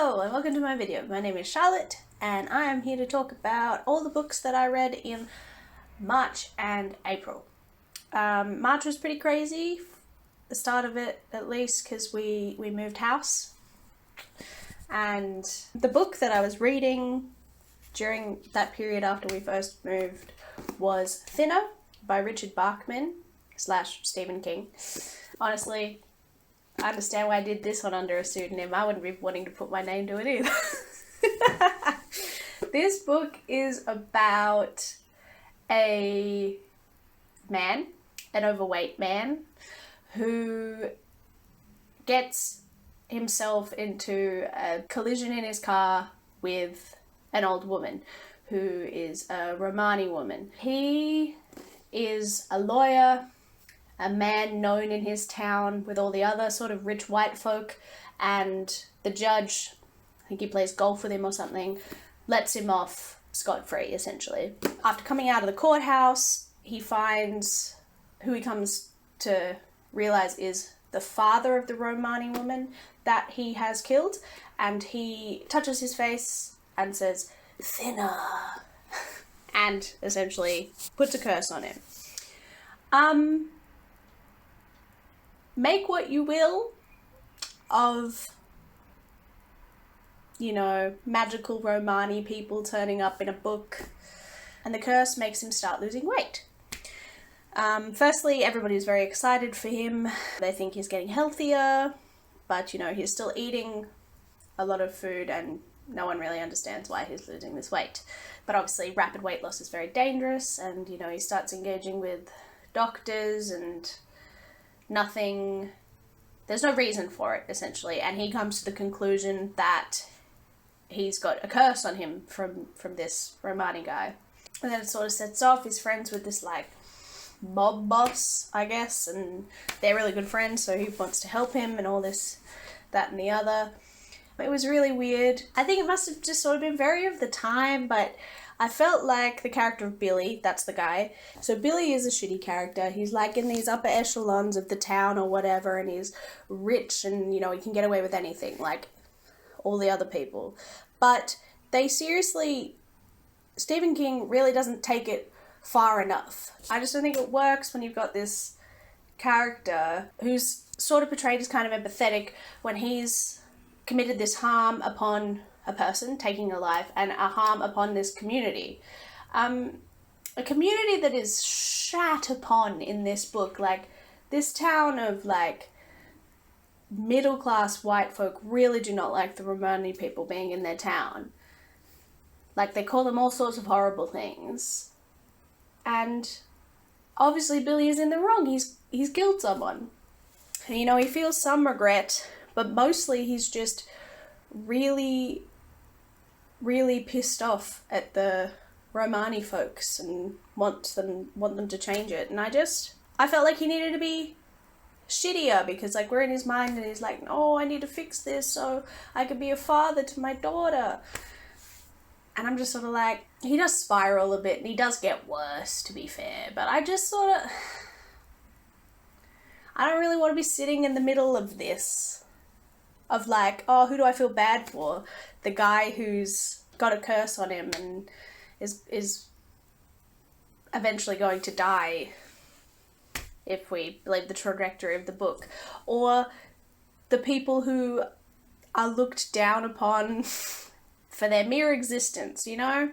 Hello and welcome to my video. My name is Charlotte and I am here to talk about all the books that I read in March and April. March was pretty crazy, the start of it at least, because we moved house. And the book that I was reading during that period after we first moved was Thinner by Richard Bachman / Stephen King. Honestly, I understand why I did this one under a pseudonym. I wouldn't be wanting to put my name to it either. This book is about a man, an overweight man, who gets himself into a collision in his car with an old woman who is a Romani woman. He is a lawyer, a man known in his town with all the other sort of rich white folk, and the judge, I think he plays golf with him or something, lets him off scot-free, essentially. After coming out of the courthouse, he finds who he comes to realize is the father of the Romani woman that he has killed, and he touches his face and says, "Thinner," and essentially puts a curse on him. Make what you will of, you know, magical Romani people turning up in a book, and the curse makes him start losing weight. Firstly, everybody's very excited for him. They think he's getting healthier, but, you know, he's still eating a lot of food and no one really understands why he's losing this weight. But obviously rapid weight loss is very dangerous, and, you know, he starts engaging with doctors and there's no reason for it, essentially, and he comes to the conclusion that he's got a curse on him from this Romani guy. And then it sort of sets off. He's friends with this, like, mob boss, I guess, and they're really good friends, so he wants to help him and all this, that and the other. It was really weird. I think it must have just sort of been very of the time, but I felt like the character of Billy, that's the guy. So Billy is a shitty character. He's like in these upper echelons of the town or whatever, and he's rich and, you know, he can get away with anything like all the other people. But they seriously, Stephen King really doesn't take it far enough. I just don't think it works when you've got this character who's sort of portrayed as kind of empathetic when he's committed this harm upon a person, taking a life, and a harm upon this community. A community that is shat upon in this book. Like, this town of, like, middle-class white folk really do not like the Romani people being in their town. Like, they call them all sorts of horrible things. And obviously Billy is in the wrong. He's killed someone. And, you know, he feels some regret, but mostly he's just really pissed off at the Romani folks and want them to change it. And I felt like he needed to be shittier, because, like, we're in his mind and he's like, "Oh, I need to fix this so I can be a father to my daughter." And I'm just sort of like, he does spiral a bit, and he does get worse, to be fair, but I just sort of, I don't really want to be sitting in the middle of this, of like, oh, who do I feel bad for? The guy who's got a curse on him and is eventually going to die, if we believe the trajectory of the book, or the people who are looked down upon for their mere existence, you know?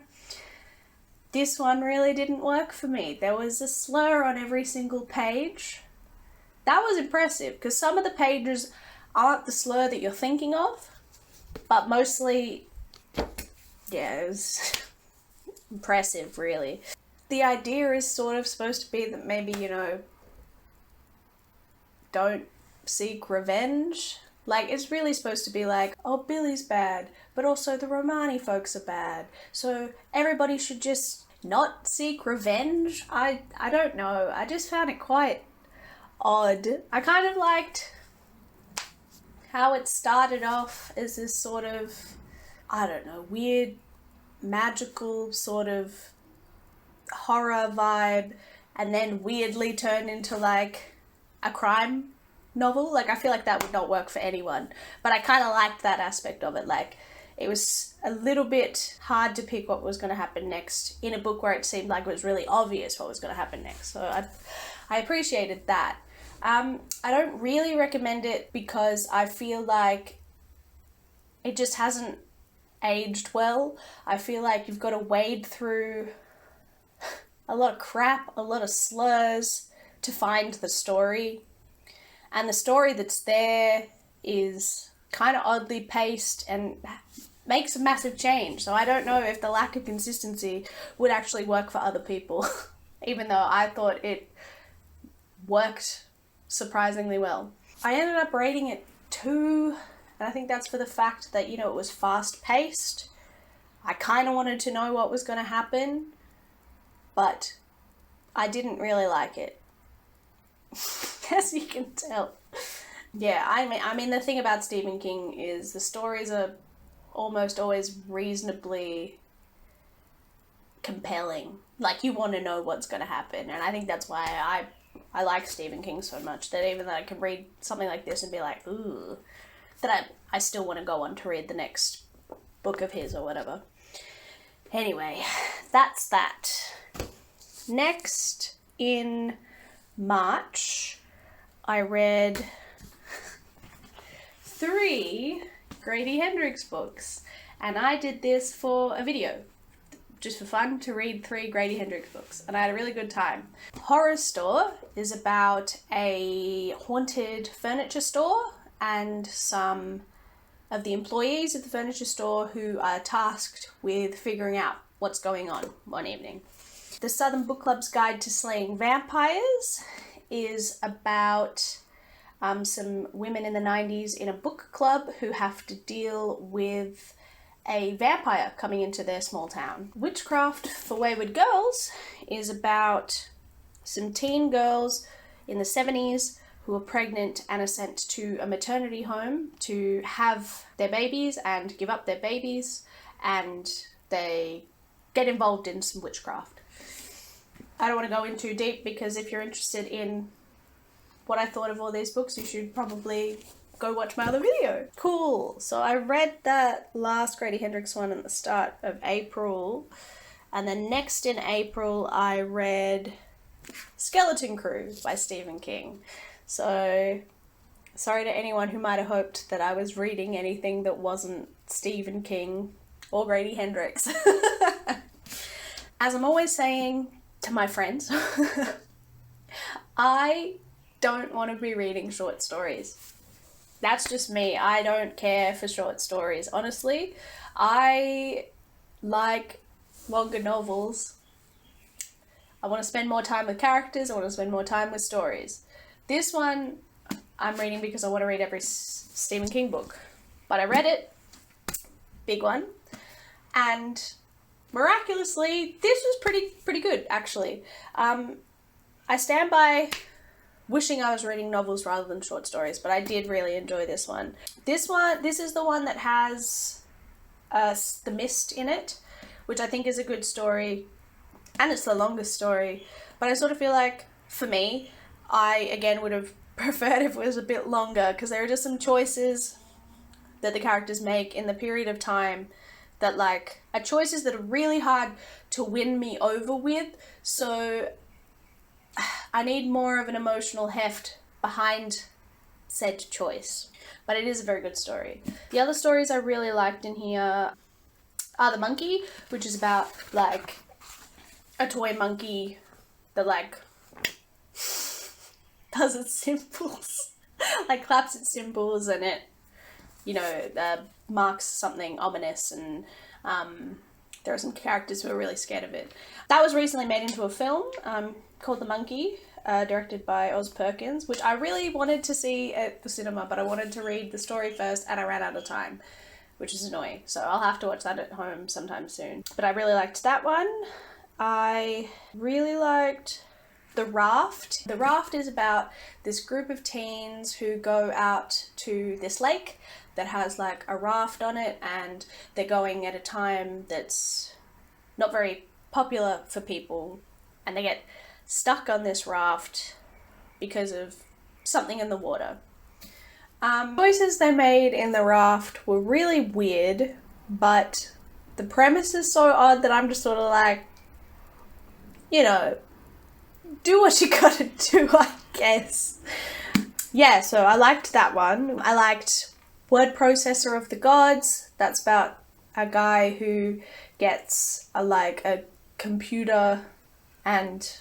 This one really didn't work for me. There was a slur on every single page. That was impressive, because some of the pages aren't the slur that you're thinking of, but mostly, yeah, it was impressive, really. The idea is sort of supposed to be that maybe, you know, don't seek revenge. Like, it's really supposed to be like, oh, Billy's bad, but also the Romani folks are bad, so everybody should just not seek revenge. I don't know. I just found it quite odd. I kind of liked how it started off as this sort of, I don't know, weird, magical sort of horror vibe, and then weirdly turned into, like, a crime novel. Like, I feel like that would not work for anyone, but I kind of liked that aspect of it. Like, it was a little bit hard to pick what was going to happen next in a book where it seemed like it was really obvious what was going to happen next. So I appreciated that. I don't really recommend it because I feel like it just hasn't aged well. I feel like you've got to wade through a lot of crap, a lot of slurs to find the story. And the story that's there is kind of oddly paced and makes a massive change. So I don't know if the lack of consistency would actually work for other people, even though I thought it worked surprisingly well. I ended up rating it 2, and I think that's for the fact that, it was fast paced. I kind of wanted to know what was going to happen, but I didn't really like it. As you can tell. Yeah, I mean the thing about Stephen King is the stories are almost always reasonably compelling. Like, you want to know what's going to happen, and I think that's why I like Stephen King so much, that even though I can read something like this and be like, ooh, that I still want to go on to read the next book of his or whatever. Anyway, that's that. Next, in March, I read 3 Grady Hendrix books, and I did this for a video, just for fun, to read 3 Grady Hendrix books, and I had a really good time. Horrorstör is about a haunted furniture store and some of the employees of the furniture store who are tasked with figuring out what's going on one evening. The Southern Book Club's Guide to Slaying Vampires is about some women in the 90s in a book club who have to deal with a vampire coming into their small town. Witchcraft for Wayward Girls is about some teen girls in the 70s who are pregnant and are sent to a maternity home to have their babies and give up their babies, and they get involved in some witchcraft. I don't want to go in too deep because if you're interested in what I thought of all these books, you should probably go watch my other video. Cool. So I read that last Grady Hendrix one at the start of April, and then next in April I read Skeleton Crew by Stephen King. So sorry to anyone who might have hoped that I was reading anything that wasn't Stephen King or Grady Hendrix. As I'm always saying to my friends, I don't want to be reading short stories. That's just me. I don't care for short stories. Honestly, I like longer novels. I want to spend more time with characters. I want to spend more time with stories. This one I'm reading because I want to read every Stephen King book. But I read it, big one, and miraculously, this was pretty good, actually. I stand by wishing I was reading novels rather than short stories, but I did really enjoy this one. This is the one that has The Mist in it, which I think is a good story, and it's the longest story, but I sort of feel like, for me, I, again, would have preferred if it was a bit longer, because there are just some choices that the characters make in the period of time that, like, are choices that are really hard to win me over with, so I need more of an emotional heft behind said choice. But it is a very good story. The other stories I really liked in here are The Monkey, which is about, like, a toy monkey that, like, does its symbols. Like, claps its symbols, and it, marks something ominous, and there are some characters who are really scared of it. That was recently made into a film called The Monkey, directed by Oz Perkins, which I really wanted to see at the cinema, but I wanted to read the story first and I ran out of time, which is annoying. So I'll have to watch that at home sometime soon. But I really liked that one. I really liked The Raft. The Raft is about this group of teens who go out to this lake that has, like, a raft on it, and they're going at a time that's not very popular for people, and they get stuck on this raft because of something in the water. Choices they made in the raft were really weird, but the premise is so odd that I'm just sort of like, you know, do what you gotta do, I guess. Yeah, so I liked that one. I liked Word Processor of the Gods. That's about a guy who gets a computer and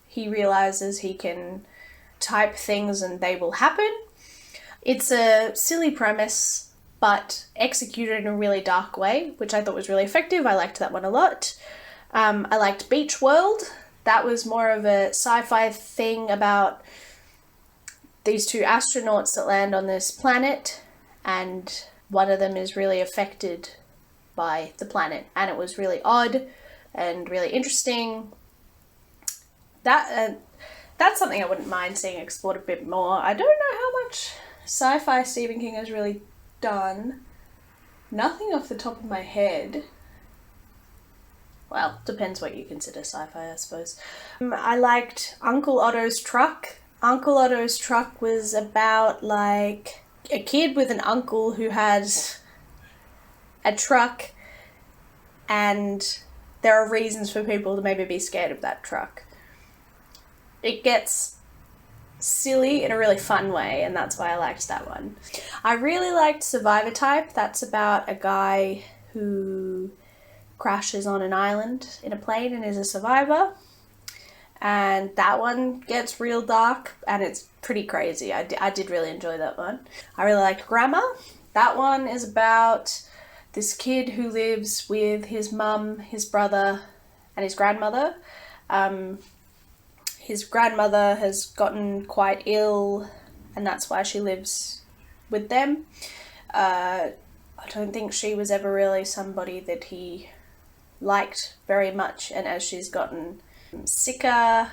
he realizes he can type things and they will happen. It's a silly premise, but executed in a really dark way, which I thought was really effective. I liked that one a lot. I liked Beach World. That was more of a sci-fi thing about these two astronauts that land on this planet, and one of them is really affected by the planet, and it was really odd and really interesting. That's something I wouldn't mind seeing explored a bit more. I don't know how much sci-fi Stephen King has really done. Nothing off the top of my head. Well, depends what you consider sci-fi, I suppose. I liked Uncle Otto's Truck. Uncle Otto's Truck was about like a kid with an uncle who has a truck, and there are reasons for people to maybe be scared of that truck. It gets silly in a really fun way, and that's why I liked that one. I really liked Survivor Type. That's about a guy who crashes on an island in a plane and is a survivor. And that one gets real dark and it's pretty crazy. I did really enjoy that one. I really liked Grammar. That one is about this kid who lives with his mum, his brother, and his grandmother. His grandmother has gotten quite ill, and that's why she lives with them. I don't think she was ever really somebody that he liked very much, and as she's gotten sicker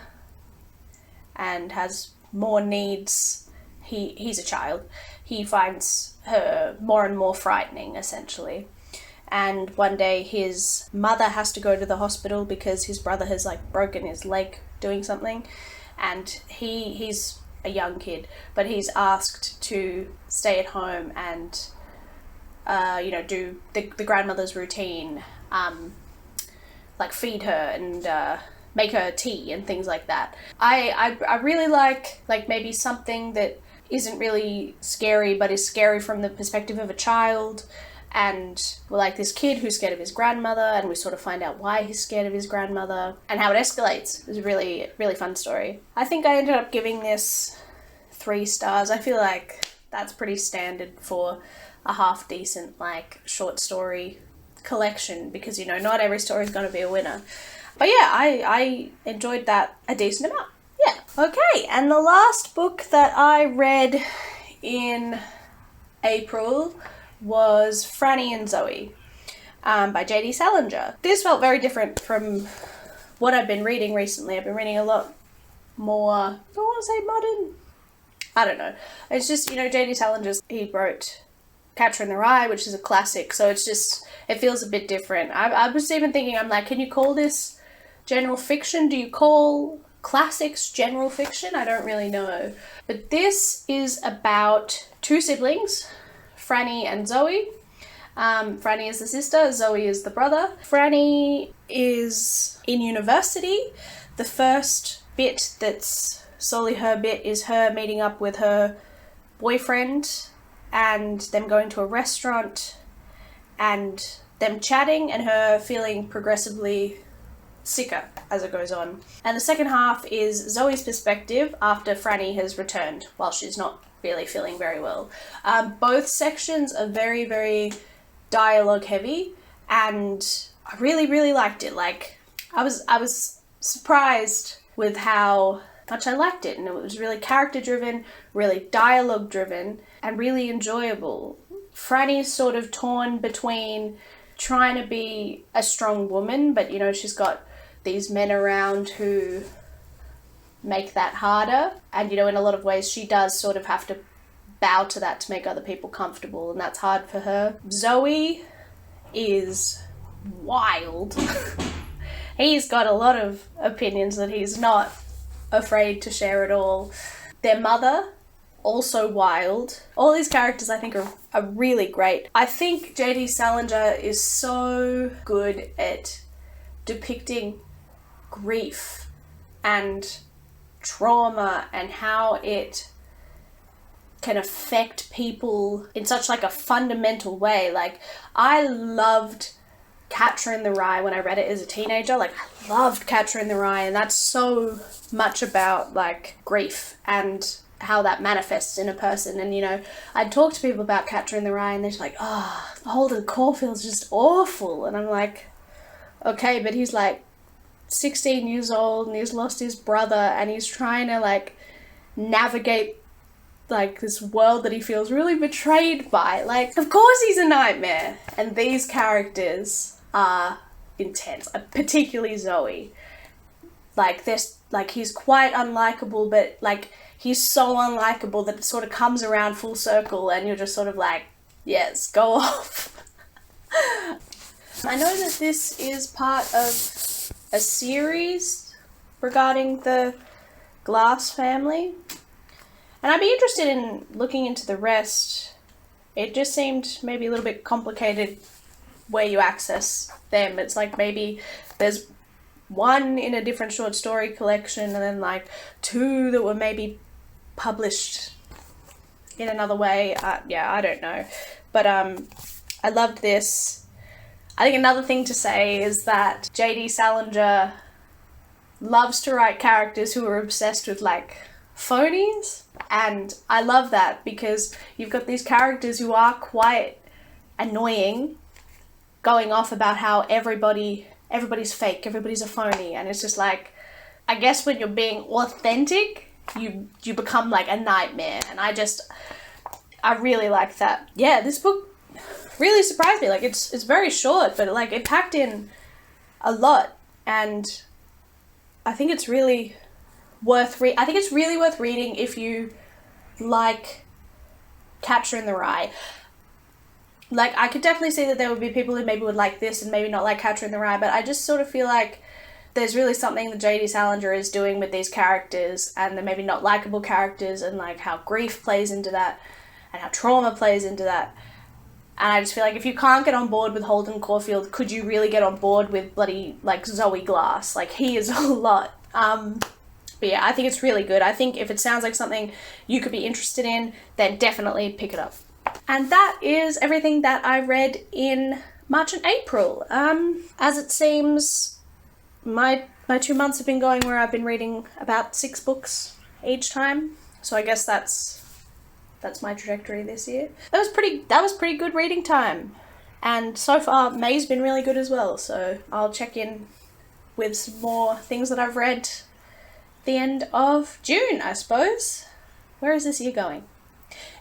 and has more needs, he's a child, he finds her more and more frightening, essentially. And one day his mother has to go to the hospital because his brother has broken his leg doing something, and he's a young kid, but he's asked to stay at home and do the grandmother's routine, feed her and make her tea and things like that. I really like maybe something that isn't really scary but is scary from the perspective of a child, and we're like this kid who's scared of his grandmother, and we sort of find out why he's scared of his grandmother and how it escalates. It's a really, really fun story. I think I ended up giving this 3 stars. I feel like that's pretty standard for a half decent short story collection, because not every story is going to be a winner. But yeah, I enjoyed that a decent amount. Yeah. Okay, and the last book that I read in April was Franny and Zooey by J.D. Salinger. This felt very different from what I've been reading recently. I've been reading a lot more, I don't want to say modern. I don't know. It's just, J.D. Salinger, he wrote Catcher in the Rye, which is a classic, so it feels a bit different. I was even thinking, I'm like, can you call this general fiction? Do you call classics general fiction? I don't really know. But this is about 2 siblings, Franny and Zooey. Franny is the sister, Zooey is the brother. Franny is in university. The first bit that's solely her bit is her meeting up with her boyfriend and them going to a restaurant and them chatting and her feeling progressively sicker as it goes on. And the second half is Zoe's perspective after Franny has returned while she's not really feeling very well. Both sections are very, very dialogue heavy, and I really, really liked it. I was surprised with how much I liked it, and it was really character driven, really dialogue driven, and really enjoyable. Franny's sort of torn between trying to be a strong woman, but she's got these men around who make that harder, and in a lot of ways she does sort of have to bow to that to make other people comfortable, and that's hard for her. Zooey is wild. He's got a lot of opinions that he's not afraid to share at all. Their mother also wild. All these characters I think are really great. I think J.D. Salinger is so good at depicting grief and trauma and how it can affect people in such like a fundamental way. Like, I loved Catcher in the Rye when I read it as a teenager. Like, I loved Catcher in the Rye, and that's so much about like grief and how that manifests in a person. And, you know, I'd talk to people about Catcher in the Rye and they're just like, oh, Holden Caulfield's just awful. And I'm like, okay, but he's like 16 years old and he's lost his brother and he's trying to like navigate like this world that he feels really betrayed by. Like, of course he's a nightmare. And these characters are intense, particularly Zooey. Like, this, like, he's quite unlikable, but like he's so unlikable that it sort of comes around full circle and you're just sort of like, yes, go off. I know that this is part of a series regarding the Glass family, and I'd be interested in looking into the rest. It just seemed maybe a little bit complicated where you access them. It's like maybe there's one in a different short story collection and then like two that were maybe published in another way. Yeah, I don't know. But I loved this. I think another thing to say is that J.D. Salinger loves to write characters who are obsessed with like phonies, and I love that because you've got these characters who are quite annoying, going off about how everybody's fake, everybody's a phony, and it's just like, I guess when you're being authentic, you become like a nightmare, and I really like that. Yeah, this book really surprised me. Like, it's very short, but like it packed in a lot, and I think it's really worth reading if you like Catcher in the Rye. Like, I could definitely see that there would be people who maybe would like this and maybe not like Catcher in the Rye, but I just sort of feel like there's really something that J.D. Salinger is doing with these characters, and they're maybe not likable characters, and like how grief plays into that and how trauma plays into that. And I just feel like if you can't get on board with Holden Caulfield, could you really get on board with bloody like Zooey Glass? Like, he is a lot. But yeah, I think it's really good. I think if it sounds like something you could be interested in, then definitely pick it up. And that is everything that I read in March and April. As it seems, my 2 months have been going where I've been reading about 6 books each time. So I guess that's my trajectory this year. That was pretty good reading time. And so far, May's been really good as well. So I'll check in with some more things that I've read the end of June, I suppose. Where is this year going?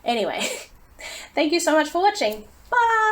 Anyway, thank you so much for watching. Bye!